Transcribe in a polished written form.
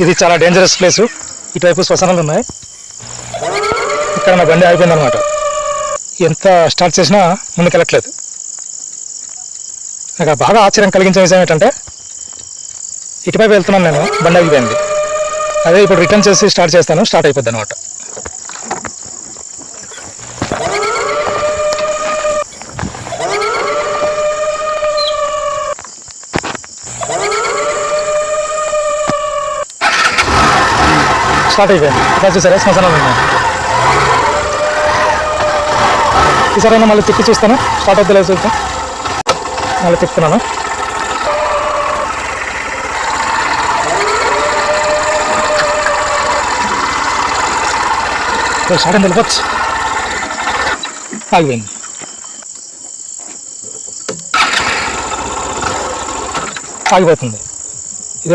ఇది చాలా dangerous place. ఇటువైపు శ్మశానాలు ఉన్నాయి. ఇక్కడ నా బండి ఆగిపోయిందనమాట. ఎంత స్టార్ట్ చేసినా ముందుకెళ్ళట్లేదు. నాకు బాగా ఆశ్చర్యం కలిగించే విషయం ఏంటంటే ఇటువైపు వెళ్తున్నాను నేను, బండి ఆగిపోయింది. అదే ఇప్పుడు రిటర్న్ చేసి స్టార్ట్ చేస్తాను, స్టార్ట్ అయిపోద్ది అనమాట. స్టార్ట్ అయిపోయింది. ఇక్కడ చూసారా శ్మశానాలు ఉన్నాయి. ఈసారైనా మళ్ళీ తిప్పి చూస్తాను, స్టార్ట్ అవుద్ది లేదు చూద్దాం. మళ్ళీ తిప్పుతున్నాను. స్టార్ట్ అయింది, వెళ్ళిపోవచ్చు. ఆగిపోయింది. ఆగిపోతుంది.